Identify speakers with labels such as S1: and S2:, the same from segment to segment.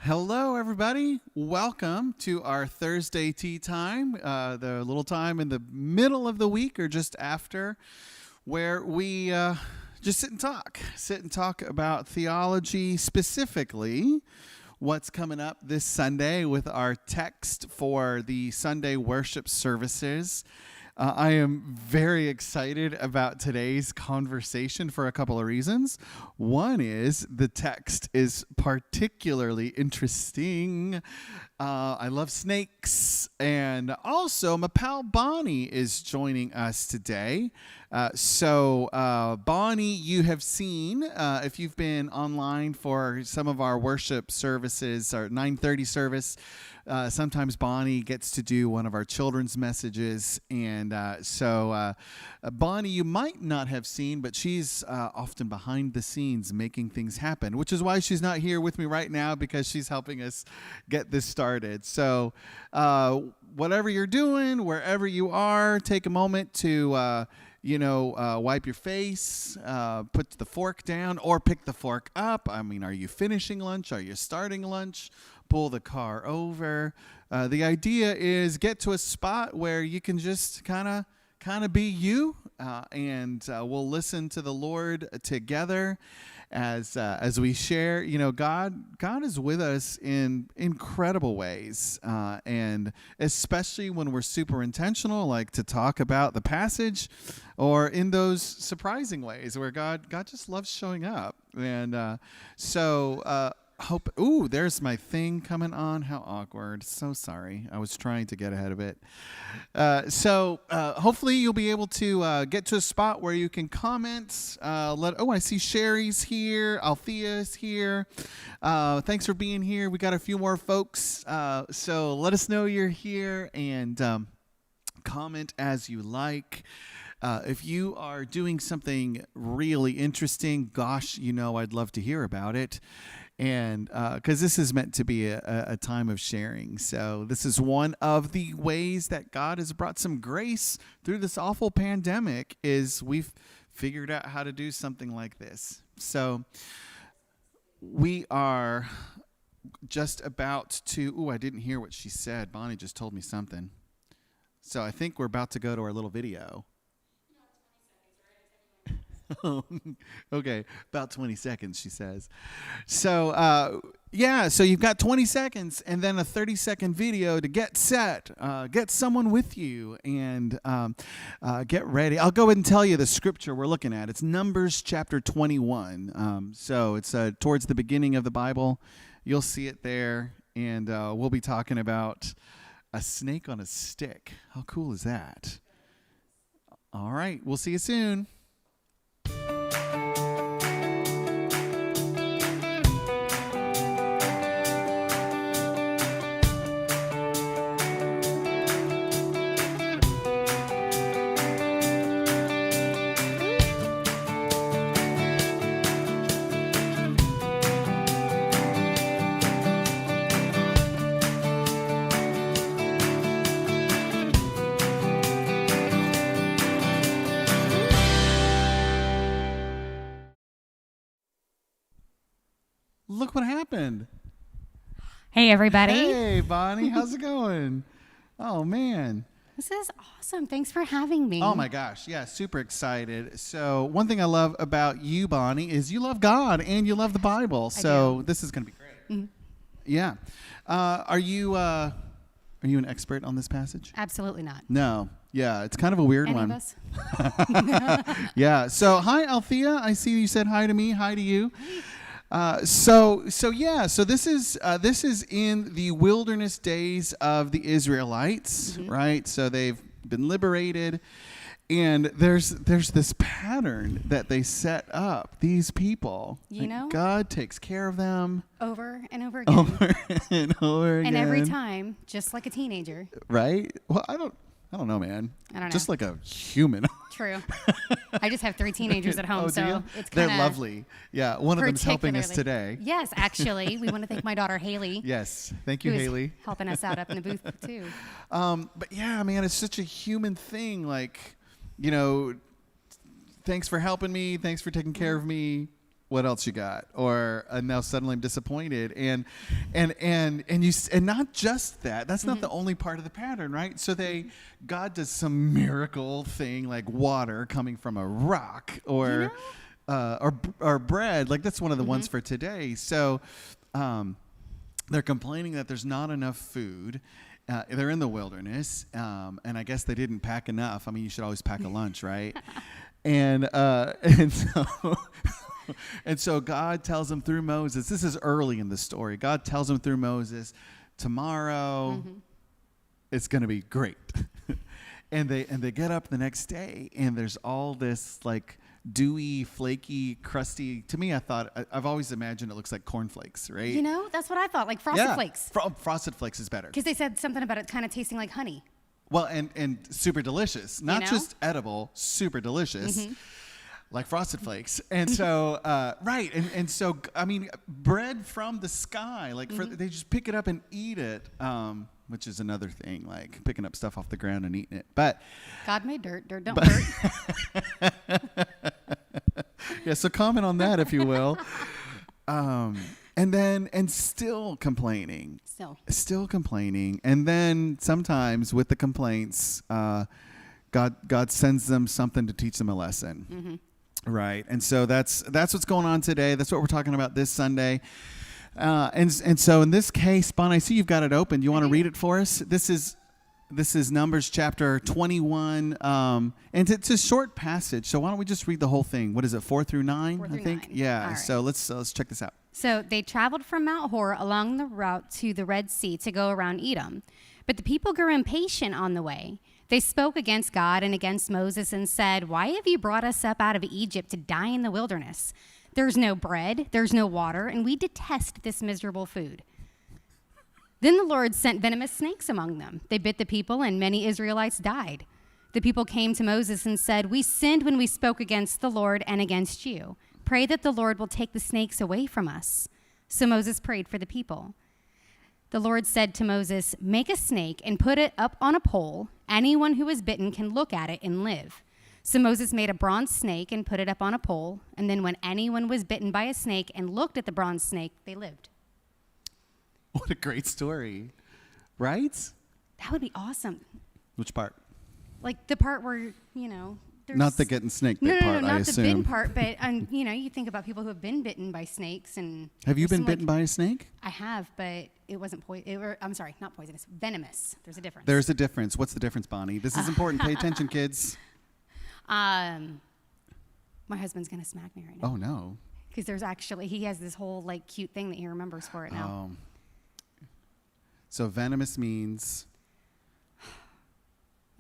S1: Hello, everybody. Welcome to our Thursday tea time, the little time in the middle of the week or just after, where we just sit and talk about theology, specifically what's coming up this Sunday with our text for the Sunday worship services. I am very excited about today's conversation for a couple of reasons. One is the text is particularly interesting. I love snakes. And also, my pal Bonnie is joining us today. So Bonnie, you have seen, if you've been online for some of our worship services, our 9:30 service, sometimes Bonnie gets to do one of our children's messages. And so Bonnie, you might not have seen, but she's often behind the scenes making things happen, which is why she's not here with me right now, because she's helping us get this started. So whatever you're doing, wherever you are, take a moment to wipe your face, put the fork down, or pick the fork up. I mean, are you finishing lunch? Are you starting lunch? Pull the car over. The idea is get to a spot where you can just kind of be you, and we'll listen to the Lord together as we share. You know, God is with us in incredible ways, and especially when we're super intentional, like to talk about the passage, or in those surprising ways where God just loves showing up. And there's my thing coming on. How awkward. So sorry. I was trying to get ahead of it. So hopefully you'll be able to get to a spot where you can comment. I see Sherry's here. Althea's here. Thanks for being here. We got a few more folks. So let us know you're here and comment as you like. If you are doing something really interesting, gosh, I'd love to hear about it. And because this is meant to be a time of sharing. So this is one of the ways that God has brought some grace through this awful pandemic, is we've figured out how to do something like this. So we are just about to, I didn't hear what she said. Bonnie just told me something. So I think we're about to go to our little video. Okay, about 20 seconds, she says. So, so you've got 20 seconds and then a 30-second video to get set, get someone with you, and get ready. I'll go ahead and tell you the scripture we're looking at. It's Numbers chapter 21. So it's towards the beginning of the Bible. You'll see it there, and we'll be talking about a snake on a stick. How cool is that? All right, we'll see you soon. Look what happened.
S2: Hey, everybody.
S1: Hey, Bonnie. How's it going? Oh, man.
S2: This is awesome. Thanks for having me.
S1: Oh, my gosh. Yeah, super excited. So one thing I love about you, Bonnie, is you love God and you love the Bible. So this is going to be great. Mm-hmm. Yeah. Are you an expert on this passage?
S2: Absolutely not.
S1: No. Yeah, it's kind of a weird
S2: Any
S1: one.
S2: Of us?
S1: Yeah. So hi, Althea. I see you said hi to me. Hi to you. So this is in the wilderness days of the Israelites, mm-hmm. right? So they've been liberated, and there's this pattern that they set up. These people, God takes care of them
S2: over and over again, and every time, just like a teenager,
S1: right? Well, I don't know, man.
S2: I don't know.
S1: Just like a human.
S2: True. I just have 3 teenagers at home, so it's
S1: they're lovely. Yeah, one of them's helping us today.
S2: Yes, actually, we want to thank my daughter Haley.
S1: Yes, thank you, Haley,
S2: helping us out up in the booth too.
S1: But yeah, man, it's such a human thing. Like, thanks for helping me. Thanks for taking care of me. what else you got? Or now suddenly I'm disappointed. And not just that. That's not the only part of the pattern, right? So God does some miracle thing like water coming from a rock or bread. Like that's one of the ones for today. So they're complaining that there's not enough food. They're in the wilderness, and I guess they didn't pack enough. I mean, you should always pack a lunch, right? And so God tells them through Moses. This is early in the story. God tells them through Moses, tomorrow it's going to be great. and they get up the next day, and there's all this like dewy, flaky, crusty. To me, I've always imagined it looks like cornflakes, right?
S2: You know, that's what I thought, like Frosted Flakes.
S1: Frosted Flakes is better.
S2: Because they said something about it kind of tasting like honey.
S1: Well, and super delicious. Not just edible, super delicious. Like Frosted Flakes. And so, right. And so, I mean, bread from the sky. Like, they just pick it up and eat it, which is another thing, like picking up stuff off the ground and eating it. But
S2: God made dirt. Dirt don't hurt.
S1: Yeah, so comment on that, if you will. And still complaining. Still complaining. And then sometimes with the complaints, God sends them something to teach them a lesson. Right. And so that's what's going on today. That's what we're talking about this Sunday. And so in this case, Bon, I see you've got it open. Do you want to read it for us? This is Numbers chapter 21. And it's a short passage. So why don't we just read the whole thing? What is it, 4 through 9?
S2: 4 through
S1: I think.
S2: 9.
S1: Yeah.
S2: Right.
S1: So let's check this out.
S2: So they traveled from Mount Hor along the route to the Red Sea to go around Edom. But the people grew impatient on the way. They spoke against God and against Moses and said, "Why have you brought us up out of Egypt to die in the wilderness? There's no bread, there's no water, and we detest this miserable food." Then the Lord sent venomous snakes among them. They bit the people, and many Israelites died. The people came to Moses and said, "We sinned when we spoke against the Lord and against you. Pray that the Lord will take the snakes away from us." So Moses prayed for the people. The Lord said to Moses, "Make a snake and put it up on a pole. Anyone who is bitten can look at it and live." So Moses made a bronze snake and put it up on a pole. And then when anyone was bitten by a snake and looked at the bronze snake, they lived.
S1: What a great story, right?
S2: That would be awesome.
S1: Which part?
S2: Like the part where, there's...
S1: Not the getting snake bit part, I assume.
S2: Not the bitten part, but, you think about people who have been bitten by snakes. And
S1: have you been bitten by a snake?
S2: I have, but it wasn't I'm sorry, not poisonous, venomous. There's a difference.
S1: There's a difference. What's the difference, Bonnie? This is important. Pay attention, kids.
S2: My husband's going to smack me right now.
S1: Oh, no.
S2: Because he has this whole, cute thing that he remembers for it now.
S1: So venomous means...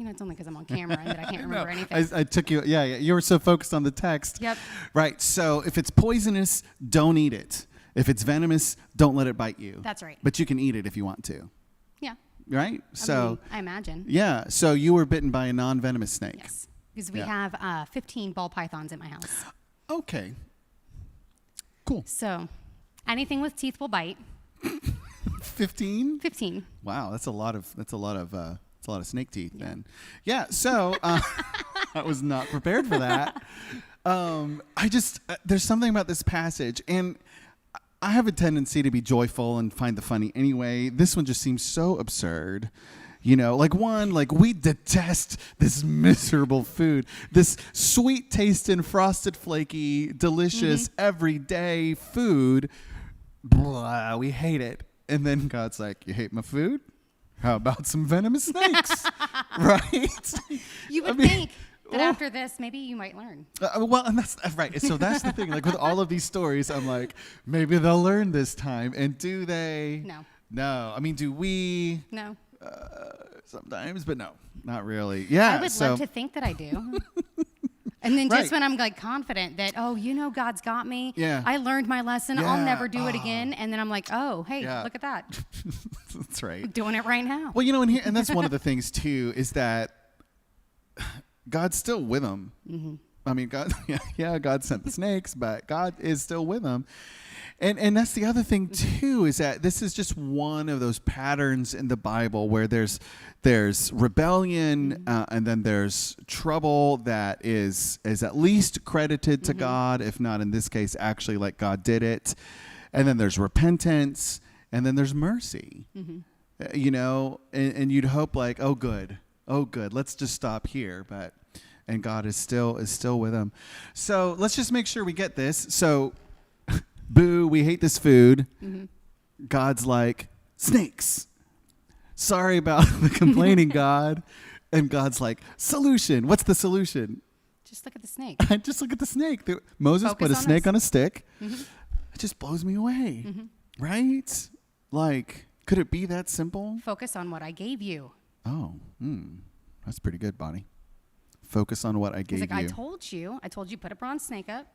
S2: It's only because I'm on camera and that I can't remember anything.
S1: I took you... Yeah, you were so focused on the text.
S2: Yep.
S1: Right, so if it's poisonous, don't eat it. If it's venomous, don't let it bite you.
S2: That's right.
S1: But you can eat it if you want to.
S2: Yeah.
S1: Right?
S2: I imagine.
S1: Yeah, so you were bitten by a non-venomous snake.
S2: Yes, because we have 15 ball pythons at my house.
S1: Okay. Cool.
S2: So anything with teeth will bite.
S1: 15?
S2: 15.
S1: Wow, that's a lot of snake teeth then. Yeah, so I was not prepared for that. There's something about this passage, and I have a tendency to be joyful and find the funny anyway. This one just seems so absurd. We detest this miserable food, this sweet tasting, frosted, flaky, delicious, everyday food. Blah, we hate it. And then God's like, "You hate my food? How about some venomous snakes?" Right?
S2: You would think that after this, maybe you might learn.
S1: And that's right. So that's the thing. Like with all of these stories, I'm like, maybe they'll learn this time. And do they? No. I mean, do we?
S2: No.
S1: Sometimes, but no, not really. Yeah.
S2: I would love to think that I do. And then just when I'm confident that, God's got me.
S1: Yeah.
S2: I learned my lesson.
S1: Yeah.
S2: I'll never do it again. And then I'm like, oh, hey, look at that.
S1: That's right.
S2: I'm doing it right now.
S1: Well, and that's one of the things too, is that God's still with them. I mean, God, yeah, God sent the snakes, but God is still with them. And that's the other thing too, is that this is just one of those patterns in the Bible where there's rebellion, and then there's trouble that is at least credited to God, if not in this case actually like God did it. And then there's repentance, and then there's mercy. You know, and you'd hope like, oh good, let's just stop here, and God is still with them. So let's just make sure we get this. So boo, we hate this food. God's like, snakes. Sorry about the complaining, God. And God's like, solution. What's the solution?
S2: Just look at the snake.
S1: Just look at the snake. Moses
S2: Focus
S1: put a
S2: on
S1: snake
S2: this.
S1: on a stick. It just blows me away. Right? Like, could it be that simple?
S2: Focus on what I gave you.
S1: Oh, that's pretty good, Bonnie. Focus on what I gave
S2: He's like,
S1: you.
S2: I told you put a bronze snake up.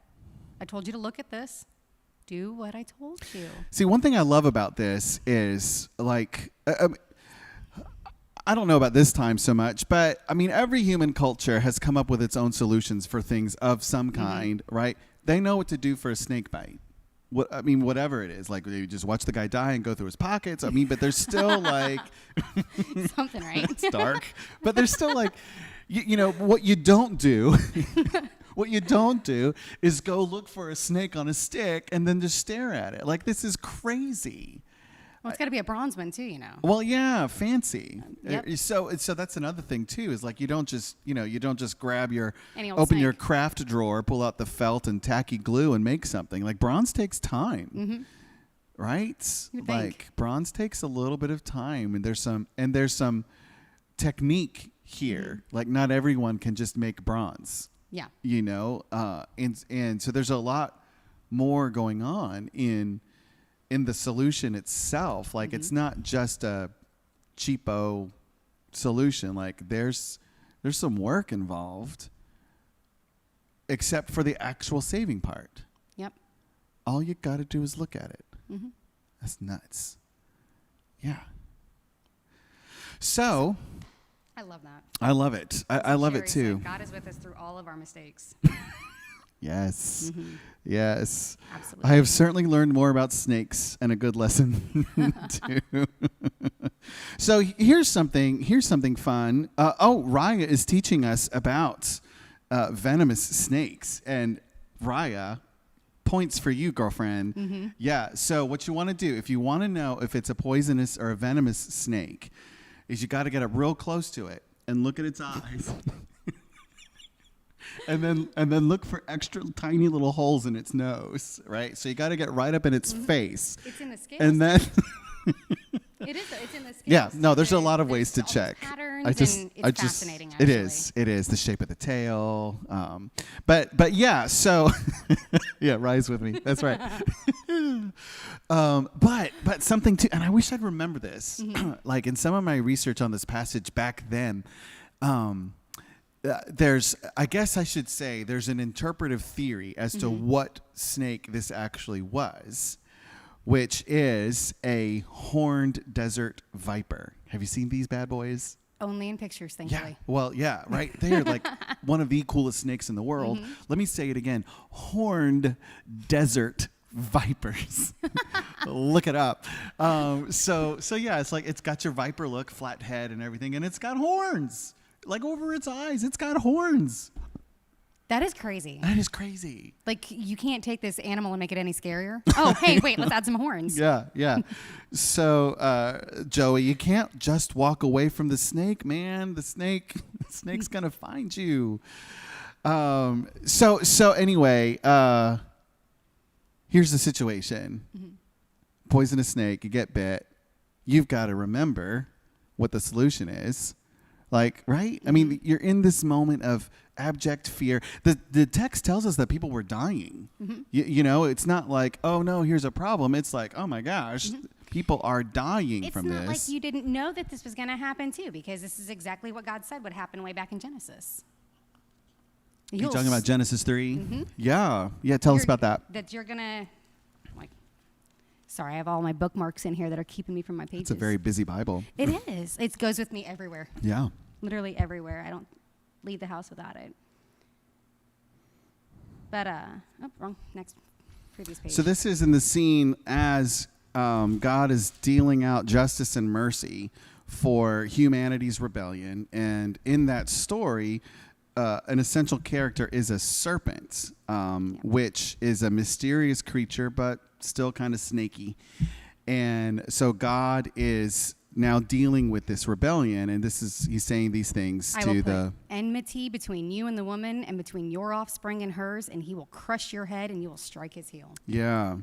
S2: I told you to look at this. Do what I told you.
S1: See, one thing I love about this is, like, I don't know about this time so much, but, I mean, every human culture has come up with its own solutions for things of some kind, right? They know what to do for a snake bite. Whatever it is. Like, they just watch the guy die and go through his pockets. I mean, but there's still, like...
S2: Something, right?
S1: It's dark. But there's still, like, you know, what you don't do... What you don't do is go look for a snake on a stick and then just stare at it. Like, this is crazy.
S2: Well, it's got to be a bronze one too, you know.
S1: Well, yeah, fancy.
S2: Yep.
S1: So that's another thing too, is like you don't just grab
S2: Any old
S1: open
S2: snake.
S1: your craft drawer, pull out the felt and tacky glue and make something. Like, bronze takes time. Right?
S2: You would
S1: Like,
S2: think.
S1: bronze takes a little bit of time, and there's some technique here. Like, not everyone can just make bronze.
S2: Yeah.
S1: You know, and so there's a lot more going on in the solution itself. Like, it's not just a cheapo solution. Like, there's some work involved, except for the actual saving part.
S2: Yep.
S1: All you got to do is look at it. That's nuts. Yeah. So
S2: I love that.
S1: I love it. I love it
S2: Sherry
S1: too.
S2: said, God is with us through all of our mistakes.
S1: Yes. Yes.
S2: Absolutely.
S1: I have certainly learned more about snakes, and a good lesson too. So here's something fun. Raya is teaching us about venomous snakes, and Raya, points for you, girlfriend. Yeah. So what you want to do, if you want to know if it's a poisonous or a venomous snake, is you got to get up real close to it and look at its eyes. And then look for extra tiny little holes in its nose, right? So you got to get right up in its face.
S2: It's in the scales.
S1: And then
S2: It's in the scales.
S1: yeah, no, there's a lot of ways to
S2: all these
S1: check.
S2: Patterns, and it's fascinating,
S1: It
S2: actually.
S1: is the shape of the tail. But yeah, so yeah, rise with me. That's right. But something too, and I wish I'd remember this. Like, in some of my research on this passage back then, I guess I should say there's an interpretive theory as to what snake this actually was, which is a horned desert viper. Have you seen these bad boys?
S2: Only in pictures,
S1: Yeah.
S2: thankfully.
S1: Well, yeah, right. They are like one of the coolest snakes in the world. Let me say it again. Horned desert vipers. Look it up. So yeah, it's like, it's got your viper look, flat head and everything, and it's got horns. Like, over its eyes, it's got horns.
S2: That is crazy.
S1: That is crazy.
S2: Like, you can't take this animal and make it any scarier. Oh, hey, wait, let's add some horns.
S1: Yeah. So, Joey, you can't just walk away from the snake, man. The snake's gonna find you. So anyway, here's the situation. Poisonous snake, you get bit. You've got to remember what the solution is. Like, right? I mean, you're in this moment of abject fear. The text tells us that people were dying. You know, it's not like, oh no, here's a problem. It's like, oh my gosh, people are dying from this.
S2: It's not like you didn't know that this was going to happen too, because this is exactly what God said would happen way back in Genesis.
S1: You're talking about Genesis 3? Yeah. Tell us about that.
S2: That you're going to, like, sorry, I have all my bookmarks in here that are keeping me from my pages.
S1: It's a very busy Bible.
S2: It is. It goes with me everywhere.
S1: Yeah.
S2: Literally everywhere. I don't leave the house without it. But, wrong. Next. Previous page.
S1: So this is in the scene as God is dealing out justice and mercy for humanity's rebellion. And in that story, an essential character is a serpent, which is a mysterious creature, but still kind of snaky. And so God is now dealing with this rebellion, and he's saying these things
S2: I
S1: to
S2: will
S1: the
S2: put enmity between you and the woman, and between your offspring and hers, and he will crush your head, and you will strike his heel.
S1: Yeah.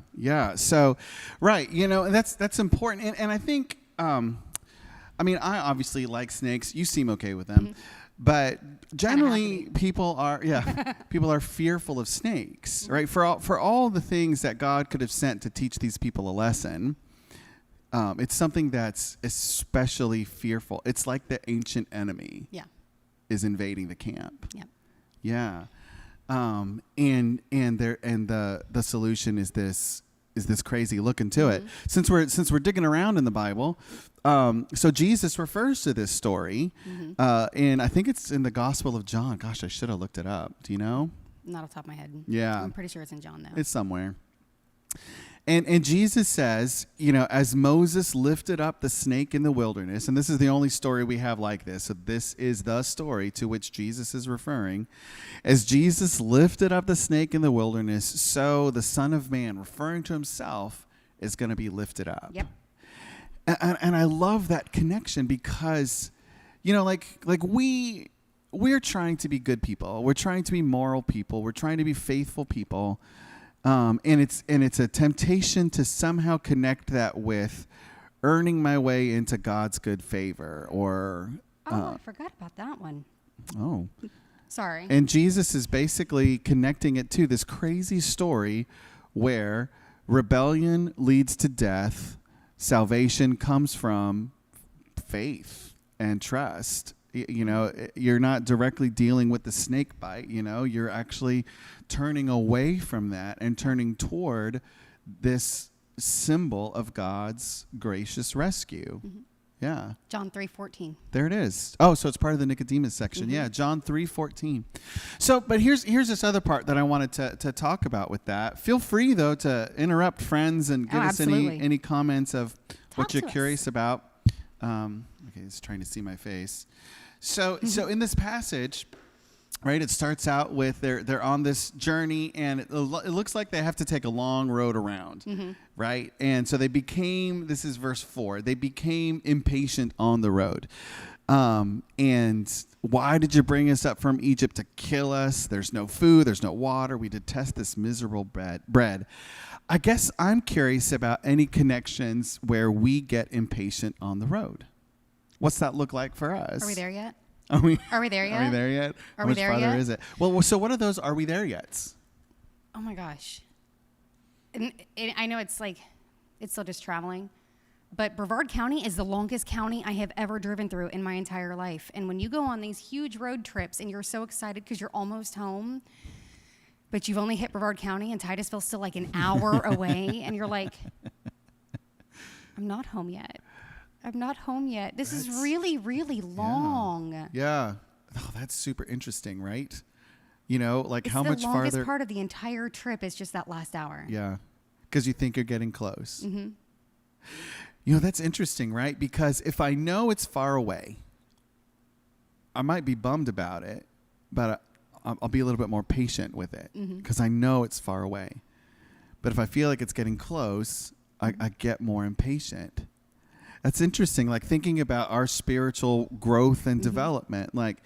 S1: So, right, and that's important, and I think, I obviously like snakes. You seem okay with them, but generally people are fearful of snakes, right? For all the things that God could have sent to teach these people a lesson. It's something that's especially fearful. It's like the ancient enemy is invading the camp. Yeah. And the solution is this crazy look into it. Since we're digging around in the Bible, so Jesus refers to this story, and I think it's in the Gospel of John. Gosh, I should have looked it up. Do you know?
S2: Not off the top of my head.
S1: Yeah.
S2: I'm pretty sure it's in John, though.
S1: It's somewhere. And Jesus says, as Moses lifted up the snake in the wilderness, and this is the only story we have like this, so this is the story to which Jesus is referring. As Jesus lifted up the snake in the wilderness, so the Son of Man, referring to himself, is going to be lifted up.
S2: Yep.
S1: And I love that connection because, we're trying to be good people. We're trying to be moral people. We're trying to be faithful people. And it's a temptation to somehow connect that with earning my way into God's good favor or.
S2: I forgot about that one.
S1: Oh.
S2: Sorry.
S1: And Jesus is basically connecting it to this crazy story where rebellion leads to death, salvation comes from faith and trust. You're not directly dealing with the snake bite, you're actually turning away from that and turning toward this symbol of God's gracious rescue. Yeah.
S2: John 3:14.
S1: There it is. Oh, so it's part of the Nicodemus section. Yeah, John 3:14. So, but here's this other part that I wanted to talk about with that. Feel free, though, to interrupt friends and give us any comments of what you're curious about. Okay, he's trying to see my face. So in this passage, right, it starts out with they're on this journey, and it looks like they have to take a long road around, right? And so this is verse 4, they became impatient on the road. And why did you bring us up from Egypt to kill us? There's no food, there's no water. We detest this miserable bread. I guess I'm curious about any connections where we get impatient on the road. What's that look like for us?
S2: Are we there yet?
S1: Are we
S2: there yet?
S1: Are we there yet?
S2: Are we there yet?
S1: How much farther is it? Well, so what are those are we there yet?
S2: Oh my gosh. And I know it's still just traveling, but Brevard County is the longest county I have ever driven through in my entire life. And when you go on these huge road trips and you're so excited because you're almost home, but you've only hit Brevard County and Titusville's still like an hour away, and you're like, I'm not home yet. This is really, really long.
S1: Yeah. Oh, that's super interesting, right? Like how much farther.
S2: The longest part of the entire trip is just that last hour.
S1: Yeah. Because you think you're getting close. That's interesting, right? Because if I know it's far away, I might be bummed about it, but I'll be a little bit more patient with it because I know it's far away. But if I feel like it's getting close, I get more impatient. That's interesting, like thinking about our spiritual growth and development. Like,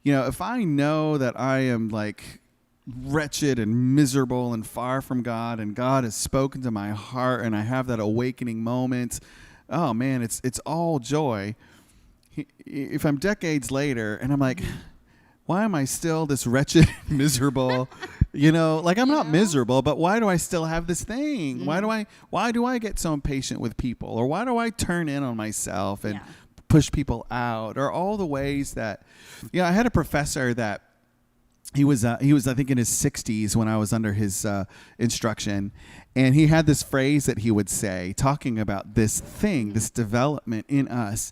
S1: if I know that I am like wretched and miserable and far from God, and God has spoken to my heart and I have that awakening moment, oh man, it's all joy. If I'm decades later and I'm like, why am I still this wretched, miserable? I'm not miserable, but why do I still have this thing? Why do I get so impatient with people? Or why do I turn in on myself and push people out? Or all the ways that, I had a professor that he was I think in his 60s when I was under his instruction, and he had this phrase that he would say talking about this thing, this development in us.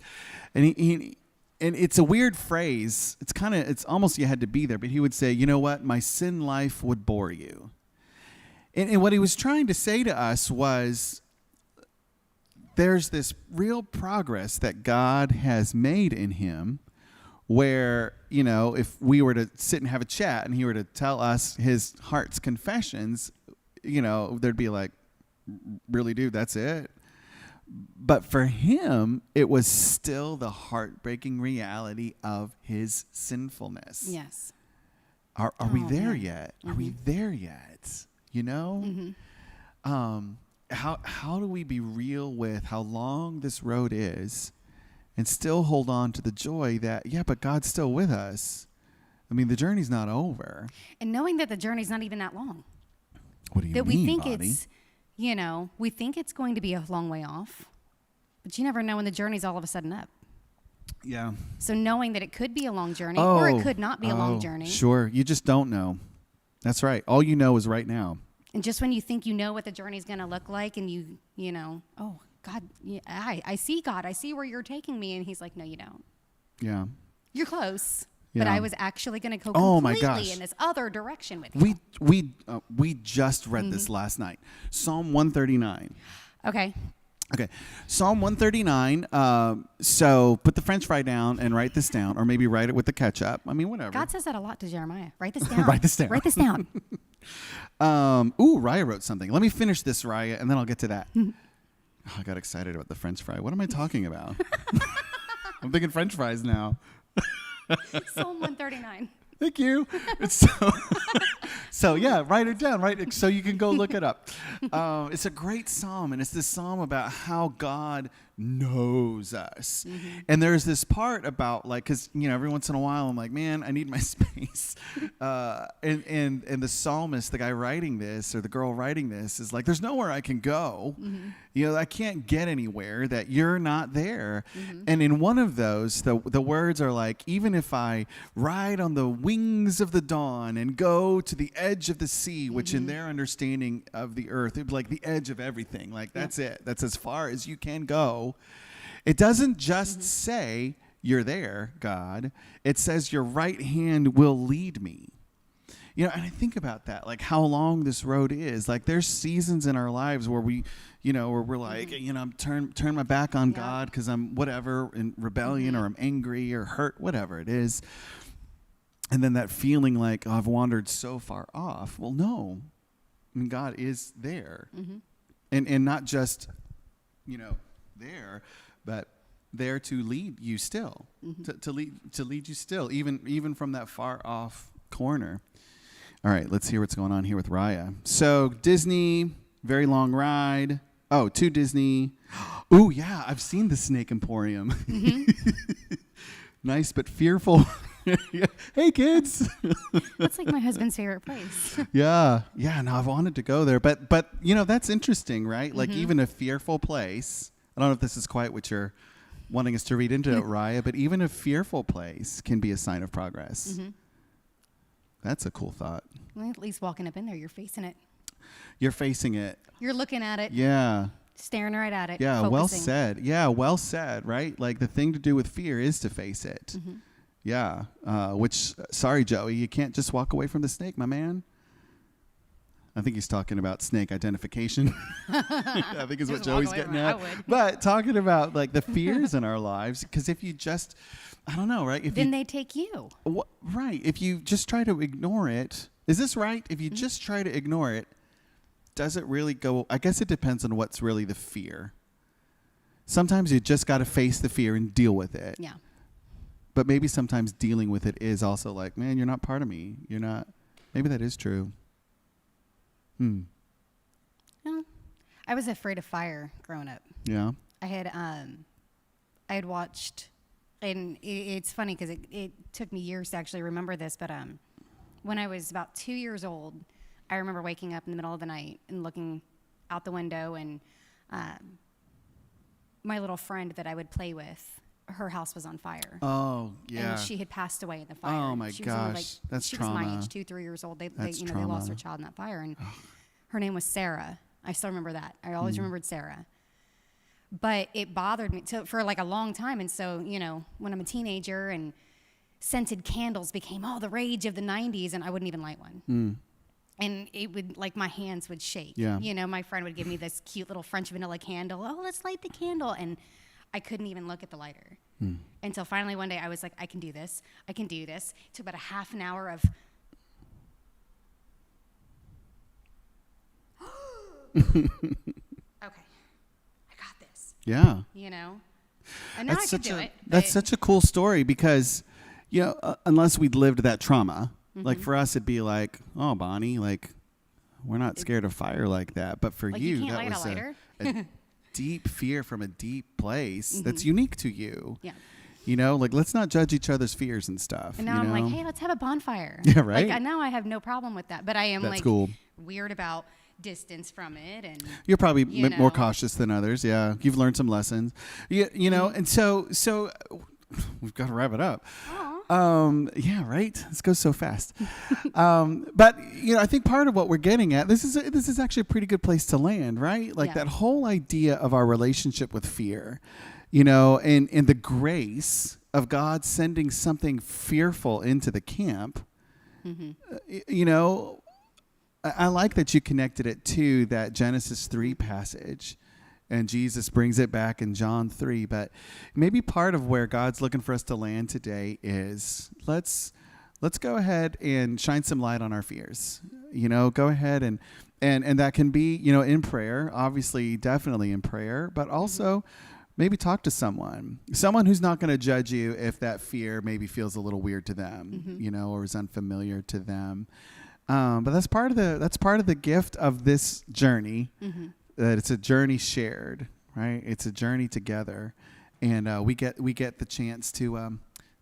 S1: And and it's a weird phrase. It's almost you had to be there, but he would say, you know what? My sin life would bore you. And what he was trying to say to us was there's this real progress that God has made in him where, if we were to sit and have a chat and he were to tell us his heart's confessions, there'd be like, really, dude, that's it? But for him, it was still the heartbreaking reality of his sinfulness.
S2: Yes.
S1: Are we there
S2: man.
S1: yet? Are we there yet? How do we be real with how long this road is and still hold on to the joy that, but God's still with us. I mean, the journey's not over.
S2: And knowing that the journey's not even that long.
S1: What do you
S2: that
S1: mean,
S2: we think
S1: Bonnie?
S2: it's, we think it's going to be a long way off, but you never know when the journey's all of a sudden up.
S1: Yeah.
S2: So knowing that it could be a long journey or it could not be a long journey.
S1: Sure. You just don't know. That's right. All you know is right now.
S2: And just when you think you know what the journey's going to look like and oh, God, I see God. I see where you're taking me. And he's like, no, you don't.
S1: Yeah.
S2: You're close.
S1: Yeah.
S2: But I was actually going to go
S1: my gosh.
S2: completely in this other direction with you.
S1: We just read this last night. Psalm 139.
S2: Okay.
S1: Psalm 139. So put the French fry down and write this down, or maybe write it with the ketchup. I mean, whatever.
S2: God says that a lot to Jeremiah. Write this down.
S1: Write this down.
S2: Write this down.
S1: Raya wrote something. Let me finish this, Raya, and then I'll get to that. I got excited about the French fry. What am I talking about? I'm thinking French fries now.
S2: Psalm 139.
S1: Thank you. So yeah, write it down, right? So you can go look it up. It's a great psalm, and it's this psalm about how God knows us. And there's this part about because every once in a while I'm like, man, I need my space. And the psalmist, the guy writing this or the girl writing this, is like, there's nowhere I can go. I can't get anywhere that you're not there. And in one of those, the words are like, even if I ride on the wings of the dawn and go to the edge of the sea, which in their understanding of the earth, it was like the edge of everything. Like that's it. That's as far as you can go. It doesn't just say you're there, God. It says your right hand will lead me. And I think about that, like how long this road is. Like there's seasons in our lives where we, where we're like, I'm turn my back on God because I'm whatever in rebellion or I'm angry or hurt, whatever it is. And then that feeling like, oh, I've wandered so far off. Well, no. I mean, God is there. And not just, there, but there to lead you still, to lead you still, even from that far off corner. All right, let's hear what's going on here with Raya. So Disney, very long ride. Oh, to Disney. Oh, yeah, I've seen the Snake Emporium. Nice but fearful. Hey, kids.
S2: That's like my husband's favorite place.
S1: Yeah, no, I've wanted to go there. But that's interesting, right? Like even a fearful place. I don't know if this is quite what you're wanting us to read into it, Raya, but even a fearful place can be a sign of progress. That's a cool thought.
S2: Well, at least walking up in there, you're facing it.
S1: You're facing it.
S2: You're looking at it.
S1: Yeah.
S2: Staring right at it.
S1: Yeah,
S2: focusing.
S1: well said. Yeah, well said, right? Like the thing to do with fear is to face it. Yeah. Which, sorry, Joey, you can't just walk away from the snake, my man. I think he's talking about snake identification. I think is what Joey's getting at. But talking about like the fears in our lives, because if you just, I don't know, right?
S2: Then they take you.
S1: Right. If you just try to ignore it, is this right? If you just try to ignore it, does it really go? I guess it depends on what's really the fear. Sometimes you just got to face the fear and deal with it.
S2: Yeah.
S1: But maybe sometimes dealing with it is also like, man, you're not part of me. You're not. Maybe that is true.
S2: Well, I was afraid of fire growing up.
S1: Yeah.
S2: I had watched, and it's funny because it took me years to actually remember this, but when I was about 2 years old, I remember waking up in the middle of the night and looking out the window, and my little friend that I would play with, her house was on fire.
S1: Oh, yeah.
S2: And she had passed away in the fire.
S1: Oh, my
S2: she
S1: gosh.
S2: Was
S1: That's
S2: she
S1: trauma.
S2: was my age, 2, 3 years old. They
S1: trauma.
S2: lost their child in that fire, and her name was Sarah. I still remember that. I always remembered Sarah. but it bothered me for like a long time. And so, when I'm a teenager and scented candles became all the rage of the 90s, and I wouldn't even light one. And it would, like, my hands would shake.
S1: Yeah.
S2: My friend would give me this cute little French vanilla candle. Oh, let's light the candle. And I couldn't even look at the lighter. Until finally one day I was like, I can do this. I can do this. It took about a half an hour of... Okay, I got this.
S1: Yeah.
S2: And now I can do it.
S1: That's such a cool story because, unless we'd lived that trauma, like for us, it'd be like, oh, Bonnie, like, we're not scared of fire like that. But for
S2: like
S1: you,
S2: can't
S1: that
S2: light
S1: was
S2: a lighter?
S1: a deep fear from a deep place that's unique to you.
S2: Yeah.
S1: Like, let's not judge each other's fears and stuff.
S2: And now I'm like, hey, let's have a bonfire.
S1: Yeah, right.
S2: Like, now I have no problem with that. But I am
S1: That's
S2: like
S1: cool.
S2: weird about distance from it. And
S1: you're probably more cautious than others. Yeah. You've learned some lessons. And so we've got to wrap it up. Yeah, right. This goes so fast. But I think part of what we're getting at, this is actually a pretty good place to land, right? Like that whole idea of our relationship with fear, and the grace of God sending something fearful into the camp. I like that you connected it to that Genesis 3 passage. And Jesus brings it back in John 3. But maybe part of where God's looking for us to land today is let's go ahead and shine some light on our fears. Go ahead and that can be, in prayer, obviously, definitely in prayer, but also maybe talk to someone who's not going to judge you if that fear maybe feels a little weird to them, or is unfamiliar to them. But that's part of the gift of this journey. That it's a journey shared, right? It's a journey together, and we get the chance to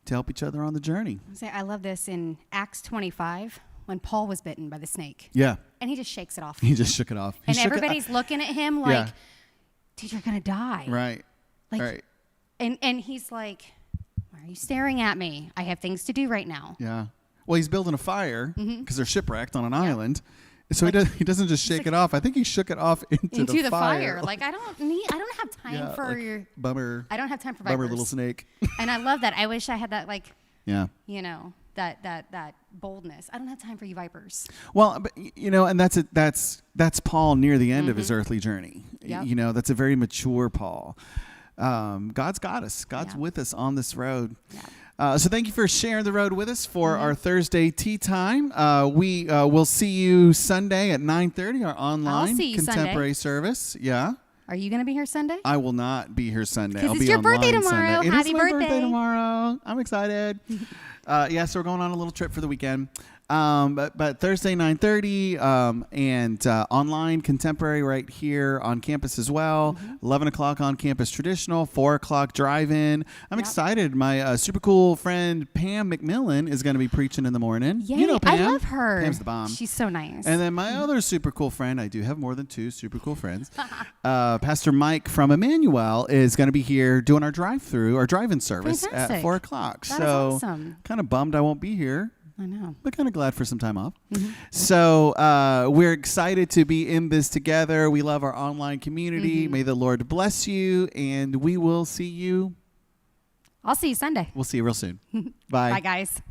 S1: help each other on the journey.
S2: I love this in Acts 25 when Paul was bitten by the snake.
S1: Yeah,
S2: and he just shakes it off.
S1: He just shook it off,
S2: and everybody's looking at him like, "Dude, you're gonna die."
S1: Right.
S2: Like,
S1: right.
S2: And he's like, "Why are you staring at me? I have things to do right now."
S1: Yeah. Well, he's building a fire because they're shipwrecked on an island. So he doesn't just shake it off. I think he shook it off into the fire.
S2: Like, I don't have time for your
S1: bummer.
S2: I don't have time for
S1: bummer
S2: vipers.
S1: Little snake.
S2: And I love that. I wish I had that, like,
S1: yeah.
S2: That boldness. I don't have time for you vipers.
S1: Well, but, and that's Paul near the end of his earthly journey. Yep. That's a very mature Paul. God's got us. God's with us on this road. Yeah. So thank you for sharing the road with us for our Thursday tea time. We will see you Sunday at 9:30, our online contemporary service. Yeah.
S2: Are you going to be here Sunday?
S1: I will not be here Sunday.
S2: Because
S1: I'll
S2: it's
S1: be
S2: your
S1: online
S2: birthday tomorrow.
S1: Sunday.
S2: Happy
S1: It is my
S2: birthday
S1: tomorrow. I'm excited. So we're going on a little trip for the weekend. But Thursday 9:30 and online contemporary right here on campus as well. 11 o'clock on campus traditional, 4 o'clock drive-in. I'm excited. My super cool friend Pam McMillan is going to be preaching in the morning.
S2: Yay,
S1: you know Pam.
S2: I love her.
S1: Pam's the bomb.
S2: She's so nice.
S1: And then my other super cool friend, I do have more than two super cool friends. Pastor Mike from Emmanuel is going to be here doing our drive-in service at 4 o'clock.
S2: That is awesome.
S1: Kind of bummed I won't be here.
S2: I know.
S1: But kind of glad for some time off. So we're excited to be in this together. We love our online community. May the Lord bless you, and we will see you.
S2: I'll see you Sunday.
S1: We'll see you real soon. Bye.
S2: Bye, guys.